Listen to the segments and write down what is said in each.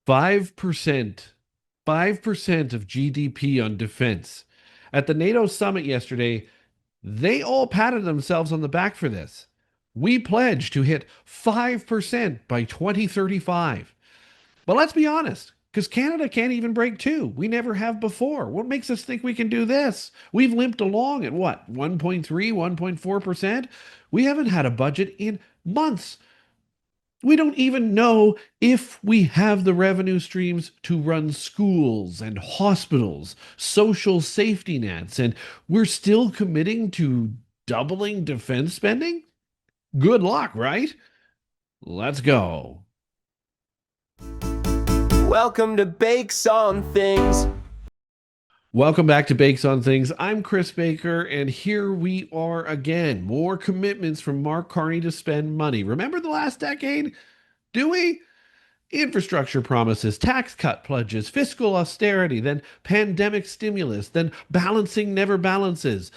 5%. 5% of GDP on defense. At the NATO summit yesterday, they all patted themselves on the back for this. We pledge to hit 5% by 2035. But let's be honest, because Canada can't even break two. We never have before. What makes us think we can do this? We've limped along at what, 1.3, 1.4%? We haven't had a budget in months. We don't even know if we have the revenue streams to run schools and hospitals, social safety nets, and we're still committing to doubling defense spending? Good luck, right? Let's go. Welcome to Bakes on Things. Welcome back to Bakes on Things. I'm Chris Baker, and here we are again. More commitments from Mark Carney to spend money. Remember the last decade? Do we? Infrastructure promises, tax cut pledges, fiscal austerity, then pandemic stimulus, then balancing never balances.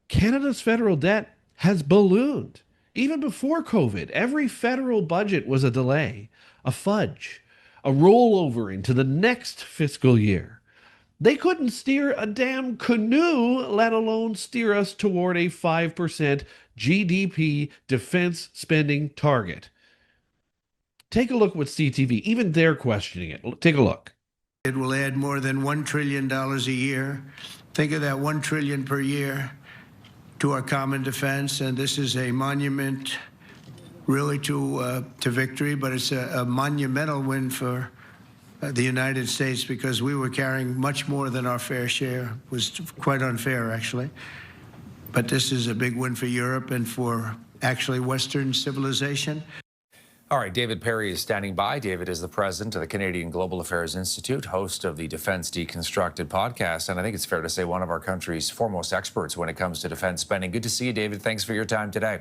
Canada's federal debt has ballooned. Even before COVID, every federal budget was a delay, a fudge, a rollover into the next fiscal year. They couldn't steer a damn canoe, let alone steer us toward a 5% GDP defense spending target. Take a look with CTV. Even they're questioning it. Take a look. It will add more than $1 trillion a year. Think of that $1 trillion per year to our common defense. And this is a monument really to victory, but it's a monumental win for the United States because we were carrying much more than our fair share. It was quite unfair, actually. But this is a big win for Europe and for actually Western civilization. All right, David Perry is standing by. David is the president of the Canadian Global Affairs Institute, host of the Defense Deconstructed podcast, and I think it's fair to say one of our country's foremost experts when it comes to defense spending. Good to see you, David. Thanks for your time today.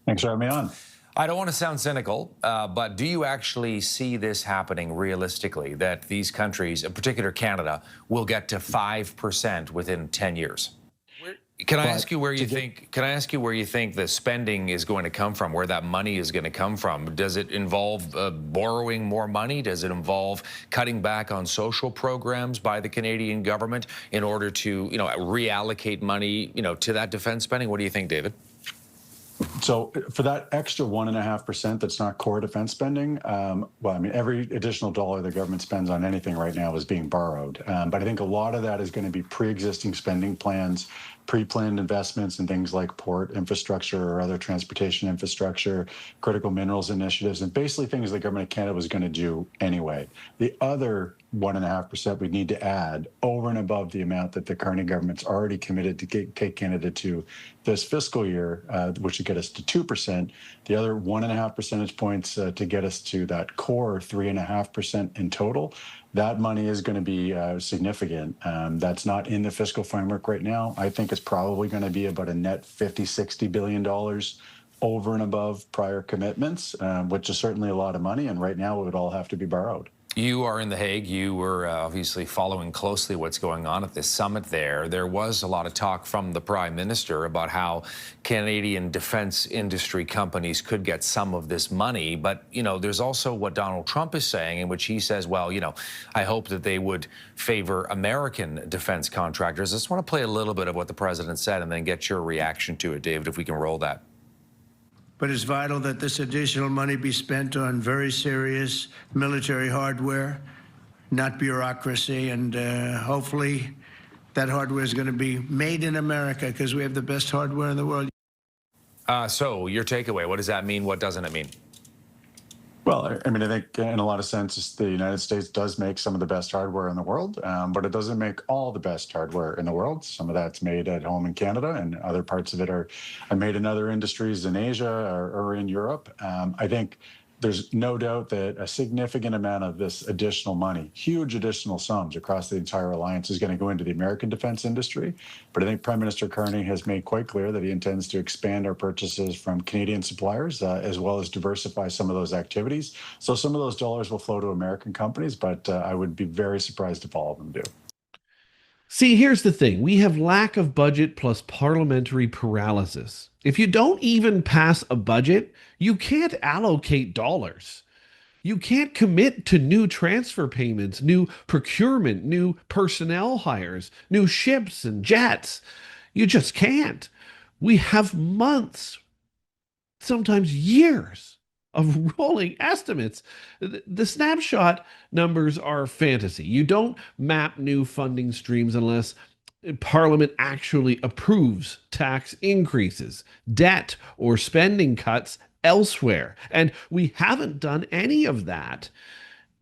Thanks for having me on. I don't want to sound cynical, but do you actually see this happening realistically, that these countries, in particular Canada, will get to 5% within 10 years? Can I ask you where you think the spending is going to come from, where that money is going to come from? Does it involve borrowing more money? Does it involve cutting back on social programs by the Canadian government in order to, reallocate money, to that defense spending? What do you think, David? So for that extra 1.5% that's not core defense spending, every additional dollar the government spends on anything right now is being borrowed. But I think a lot of that is going to be pre-existing spending plans, pre-planned investments in things like port infrastructure or other transportation infrastructure, critical minerals initiatives, and basically things the government of Canada was going to do anyway. The other 1.5% we need to add over and above the amount that the Carney government's already committed to take Canada to this fiscal year, which would get us to 2%. The other 1.5 percentage points to get us to that core 3.5% in total. That money is going to be significant. That's not in the fiscal framework right now. I think it's probably going to be about a net $50–60 billion over and above prior commitments, which is certainly a lot of money. And right now it would all have to be borrowed. You are in The Hague. You were obviously following closely what's going on at this summit there. There was a lot of talk from the Prime Minister about how Canadian defense industry companies could get some of this money. But, there's also what Donald Trump is saying, in which he says, well, I hope that they would favor American defense contractors. I just want to play a little bit of what the president said and then get your reaction to it, David, if we can roll that. But it's vital that this additional money be spent on very serious military hardware, not bureaucracy. And hopefully that hardware is going to be made in America because we have the best hardware in the world. So your takeaway, what does that mean? What doesn't it mean? Well, I think in a lot of senses, the United States does make some of the best hardware in the world, but it doesn't make all the best hardware in the world. Some of that's made at home in Canada, and other parts of it are made in other industries in Asia or in Europe. I think there's no doubt that a significant amount of this additional money, huge additional sums across the entire alliance, is going to go into the American defense industry. But I think Prime Minister Carney has made quite clear that he intends to expand our purchases from Canadian suppliers, as well as diversify some of those activities. So some of those dollars will flow to American companies, but I would be very surprised if all of them do. See, here's the thing. We have lack of budget plus parliamentary paralysis. If you don't even pass a budget, you can't allocate dollars. You can't commit to new transfer payments, new procurement, new personnel hires, new ships and jets. You just can't. We have months, sometimes years of rolling estimates. The snapshot numbers are fantasy. You don't map new funding streams unless Parliament actually approves tax increases, debt, or spending cuts elsewhere. And we haven't done any of that.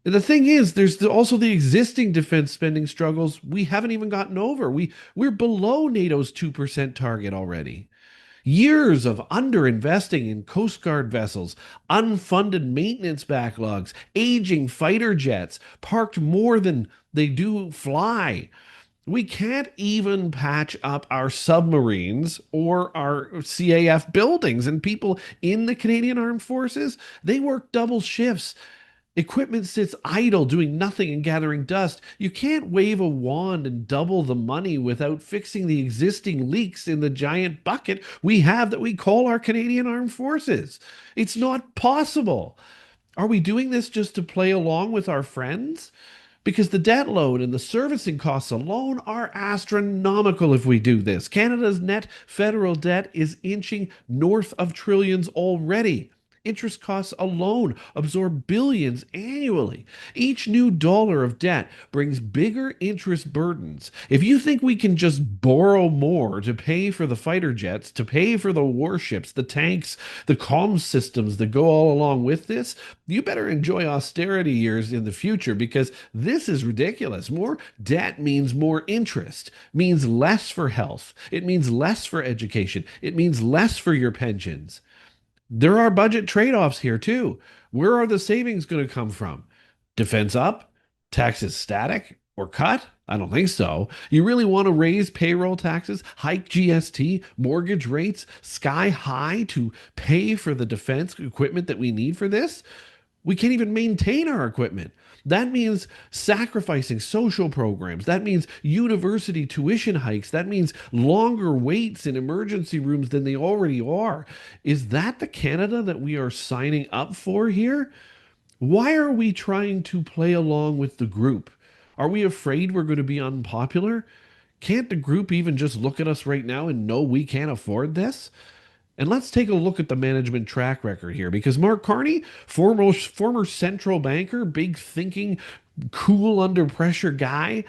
The thing is, there's also the existing defense spending struggles we haven't even gotten over. We're below NATO's 2% target already. Years of underinvesting in Coast Guard vessels, unfunded maintenance backlogs, aging fighter jets, parked more than they do fly. We can't even patch up our submarines or our CAF buildings. And people in the Canadian Armed Forces, they work double shifts. Equipment sits idle, doing nothing and gathering dust. You can't wave a wand and double the money without fixing the existing leaks in the giant bucket we have that we call our Canadian Armed Forces. It's not possible. Are we doing this just to play along with our friends? Because the debt load and the servicing costs alone are astronomical if we do this. Canada's net federal debt is inching north of trillions already. Interest costs alone absorb billions annually. Each new dollar of debt brings bigger interest burdens. If you think we can just borrow more to pay for the fighter jets, to pay for the warships, the tanks, the comms systems that go all along with this, you better enjoy austerity years in the future because this is ridiculous. More debt means more interest, means less for health. It means less for education. It means less for your pensions. There are budget trade offs here too. Where are the savings going to come from? Defense up? Taxes static or cut? I don't think so. You really want to raise payroll taxes, hike GST, mortgage rates sky high to pay for the defense equipment that we need for this? We can't even maintain our equipment. That means sacrificing social programs. That means university tuition hikes. That means longer waits in emergency rooms than they already are. Is that the Canada that we are signing up for here? Why are we trying to play along with the group? Are we afraid we're going to be unpopular? Can't the group even just look at us right now and know we can't afford this? And let's take a look at the management track record here because Mark Carney, former central banker, big thinking, cool under pressure guy.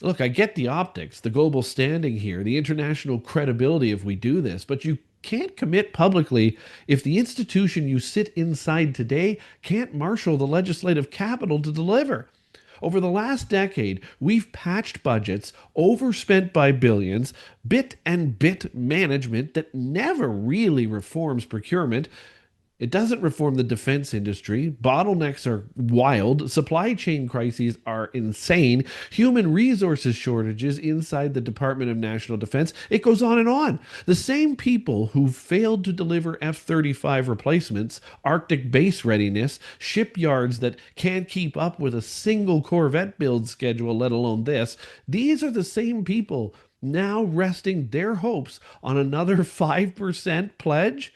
Look, I get the optics, the global standing here, the international credibility if we do this, but you can't commit publicly if the institution you sit inside today can't marshal the legislative capital to deliver. Over the last decade, we've patched budgets, overspent by billions, bit and bit management that never really reforms procurement. It doesn't reform the defense industry. Bottlenecks are wild. Supply chain crises are insane. Human resources shortages inside the Department of National Defense. It goes on and on. The same people who failed to deliver F-35 replacements, Arctic base readiness, shipyards that can't keep up with a single Corvette build schedule, let alone this, these are the same people now resting their hopes on another 5% pledge.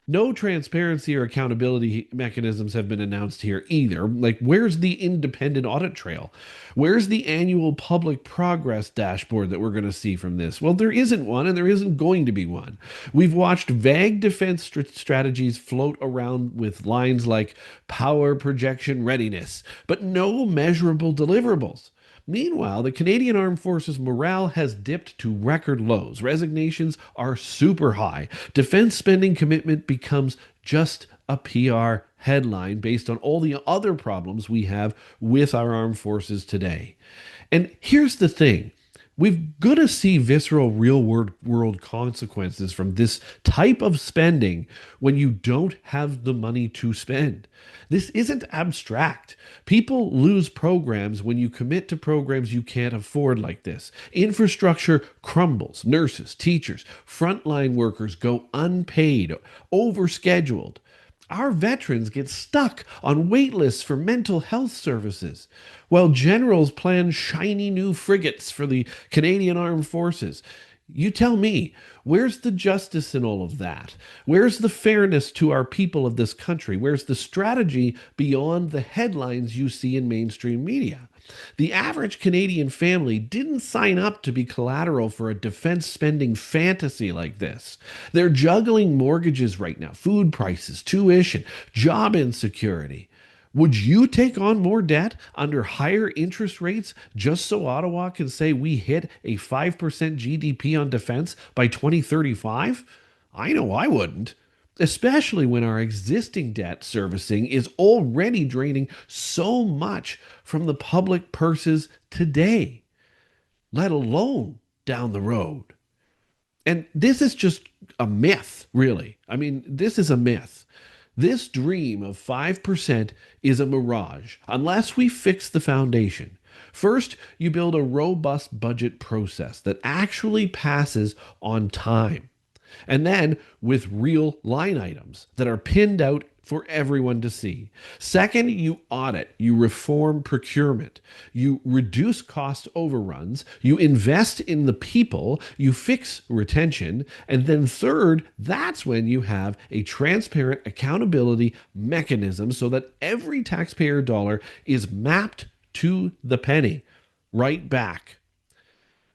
No transparency or accountability mechanisms have been announced here either. Like, where's the independent audit trail? Where's the annual public progress dashboard that we're going to see from this? Well, there isn't one, and there isn't going to be one. We've watched vague defense strategies float around with lines like power projection readiness, but no measurable deliverables. Meanwhile, the Canadian Armed Forces morale has dipped to record lows. Resignations are super high. Defense spending commitment becomes just a PR headline based on all the other problems we have with our armed forces today. And here's the thing. We're going to see visceral real world consequences from this type of spending when you don't have the money to spend. This isn't abstract. People lose programs when you commit to programs you can't afford like this. Infrastructure crumbles. Nurses, teachers, frontline workers go unpaid, overscheduled. Our veterans get stuck on wait lists for mental health services, while generals plan shiny new frigates for the Canadian Armed Forces. You tell me, where's the justice in all of that? Where's the fairness to our people of this country? Where's the strategy beyond the headlines you see in mainstream media? The average Canadian family didn't sign up to be collateral for a defense spending fantasy like this. They're juggling mortgages right now, food prices, tuition, job insecurity. Would you take on more debt under higher interest rates just so Ottawa can say we hit a 5% GDP on defense by 2035? I know I wouldn't, especially when our existing debt servicing is already draining so much from the public purses today, let alone down the road. And this is just a myth, really. I mean, this is a myth. This dream of 5% is a mirage unless we fix the foundation. First, you build a robust budget process that actually passes on time. And then with real line items that are pinned out for everyone to see. Second, you audit, you reform procurement, you reduce cost overruns, you invest in the people, you fix retention, and then third, that's when you have a transparent accountability mechanism so that every taxpayer dollar is mapped to the penny, right back.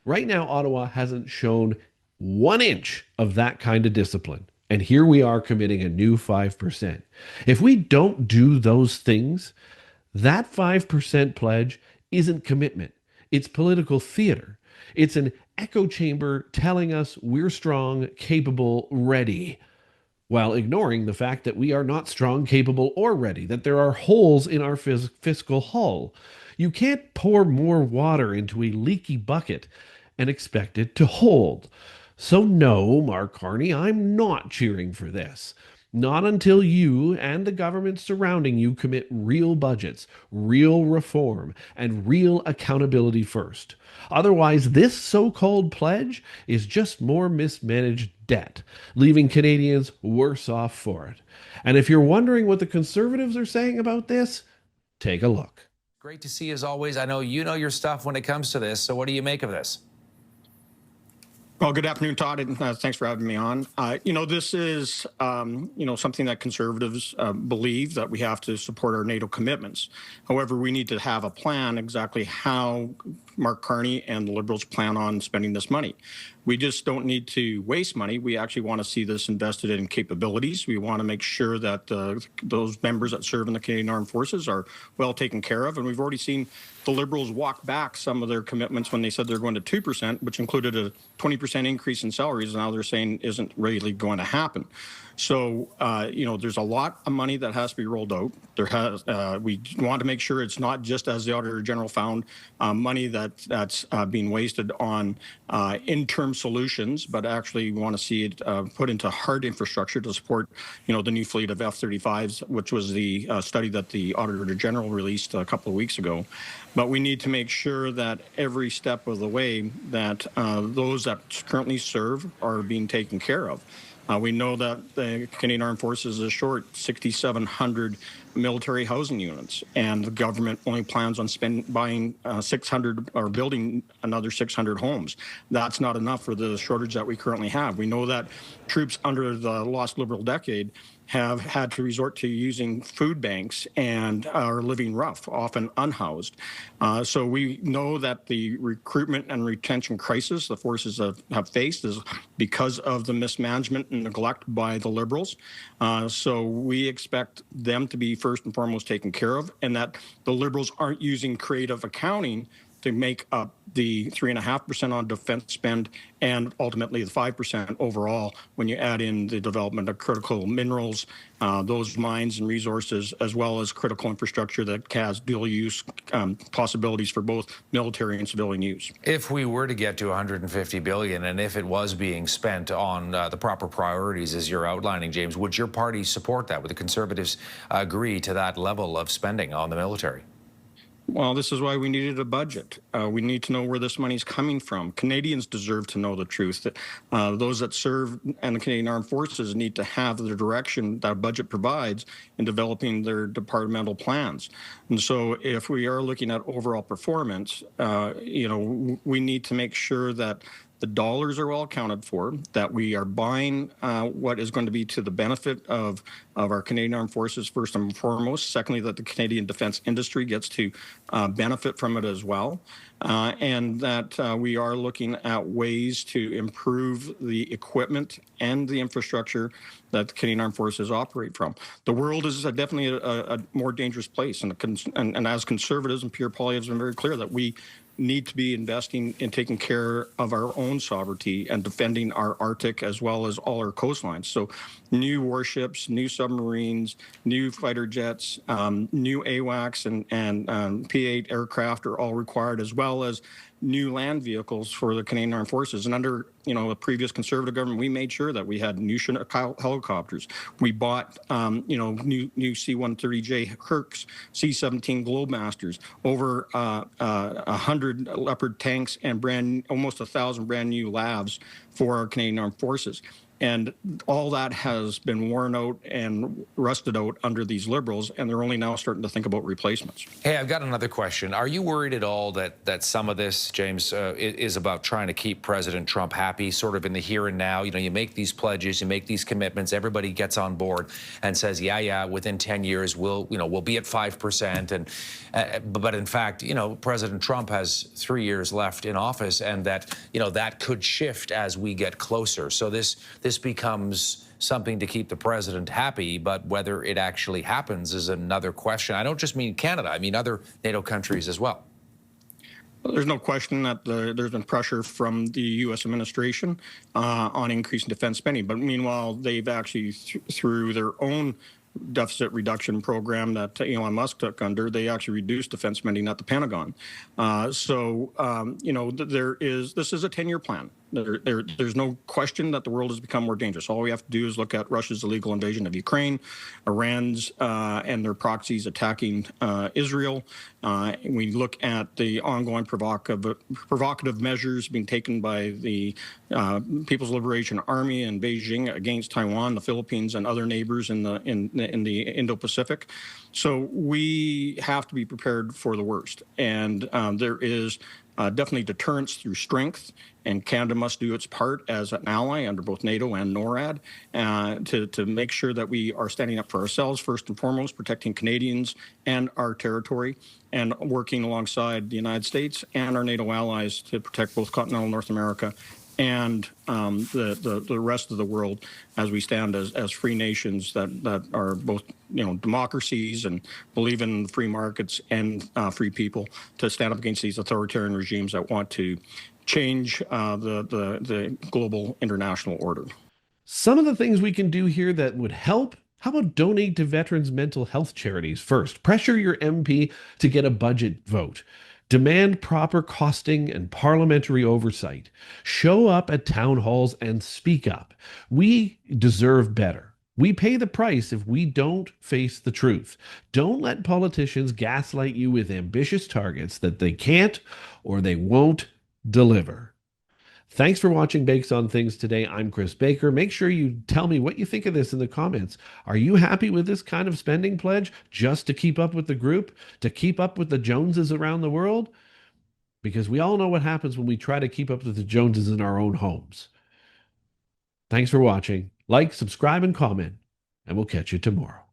Right now, Ottawa hasn't shown 1 inch of that kind of discipline. And here we are committing a new 5%. If we don't do those things, that 5% pledge isn't commitment. It's political theater. It's an echo chamber telling us we're strong, capable, ready, while ignoring the fact that we are not strong, capable, or ready, that there are holes in our fiscal hull. You can't pour more water into a leaky bucket and expect it to hold. So, no, Mark Carney, I'm not cheering for this. Not until you and the government surrounding you commit real budgets, real reform, and real accountability first. Otherwise, this so called pledge is just more mismanaged debt, leaving Canadians worse off for it. And if you're wondering what the Conservatives are saying about this, take a look. Great to see as always. I know you know your stuff when it comes to this. So what do you make of this? Well, good afternoon, Todd, and thanks for having me on. This is, something that Conservatives believe that we have to support our NATO commitments. However, we need to have a plan exactly how Mark Carney and the Liberals plan on spending this money. We just don't need to waste money. We actually want to see this invested in capabilities. We want to make sure that those members that serve in the Canadian Armed Forces are well taken care of. And we've already seen the Liberals walk back some of their commitments when they said they're going to 2%, which included a 20% increase in salaries. Now they're saying isn't really going to happen. So, there's a lot of money that has to be rolled out. We want to make sure it's not just, as the Auditor General found, money that's being wasted on interim solutions, but actually we want to see it put into hard infrastructure to support, the new fleet of F-35s, which was the study that the Auditor General released a couple of weeks ago. But we need to make sure that every step of the way that those that currently serve are being taken care of. We know that the Canadian Armed Forces is short 6,700 military housing units, and the government only plans on buying 600 or building another 600 homes. That's not enough for the shortage that we currently have. We know that troops under the lost Liberal decade have had to resort to using food banks and are living rough, often unhoused. So we know that the recruitment and retention crisis the forces have faced is because of the mismanagement and neglect by the Liberals. So we expect them to be first and foremost taken care of, and that the Liberals aren't using creative accounting to make up the 3.5% on defense spend and ultimately the 5% overall when you add in the development of critical minerals, those mines and resources, as well as critical infrastructure that has dual use possibilities for both military and civilian use. If we were to get to 150 billion, and if it was being spent on the proper priorities as you're outlining, James, would your party support that? Would the Conservatives agree to that level of spending on the military? Well, this is why we needed a budget. We need to know where this money is coming from. Canadians deserve to know the truth. That those that serve and the Canadian Armed Forces need to have the direction that a budget provides in developing their departmental plans. And so if we are looking at overall performance, we need to make sure that the dollars are all accounted for, that we are buying what is going to be to the benefit of our Canadian Armed Forces first and foremost. Secondly, that the Canadian defense industry gets to benefit from it as well. And that we are looking at ways to improve the equipment and the infrastructure that the Canadian Armed Forces operate from. The world is definitely a more dangerous place, and as conservatives and Pierre Poilievre has been very clear that we need to be investing in taking care of our own sovereignty and defending our Arctic as well as all our coastlines. So new warships, new submarines, new fighter jets, new AWACS and P-8 aircraft are all required, as well as new land vehicles for the Canadian Armed Forces. And under a previous Conservative government, we made sure that we had new Chinook helicopters. We bought new C-130J Hercs, C-17 Globemasters, over 100 Leopard tanks, and almost 1,000 brand new LAVs for our Canadian Armed Forces. And all that has been worn out and rusted out under these Liberals, and they're only now starting to think about replacements. Hey, I've got another question. Are you worried at all that some of this, James, is about trying to keep President Trump happy, sort of in the here and now? You make these pledges, you make these commitments, everybody gets on board and says, yeah, within 10 years we'll be at 5%. And but in fact, President Trump has 3 years left in office, and that could shift as we get closer. So this becomes something to keep the president happy, but whether it actually happens is another question. I don't just mean Canada, I mean other NATO countries as well. There's no question that there's been pressure from the U.S. administration on increasing defense spending. But meanwhile, they've actually, through their own deficit reduction program that Elon Musk took under, they actually reduced defense spending at the Pentagon. This is a 10-year plan. There's no question that the world has become more dangerous. All we have to do is look at Russia's illegal invasion of Ukraine, Iran's and their proxies attacking Israel. We look at the ongoing provocative measures being taken by the People's Liberation Army in Beijing against Taiwan, the Philippines, and other neighbors in the Indo-Pacific. So we have to be prepared for the worst. And there is definitely deterrence through strength, and Canada must do its part as an ally under both NATO and NORAD to make sure that we are standing up for ourselves first and foremost, protecting Canadians and our territory, and working alongside the United States and our NATO allies to protect both continental North America and the rest of the world as we stand as free nations that are both democracies and believe in free markets and free people, to stand up against these authoritarian regimes that want to change the global international order. Some of the things we can do here that would help. How about donate to veterans' mental health charities first? Pressure your MP to get a budget vote. Demand proper costing and parliamentary oversight. Show up at town halls and speak up. We deserve better. We pay the price if we don't face the truth. Don't let politicians gaslight you with ambitious targets that they can't or they won't deliver. Thanks for watching Bakes on Things today. I'm Chris Baker. Make sure you tell me what you think of this in the comments. Are you happy with this kind of spending pledge just to keep up with the group, to keep up with the Joneses around the world? Because we all know what happens when we try to keep up with the Joneses in our own homes. Thanks for watching. Like, subscribe, and comment, and we'll catch you tomorrow.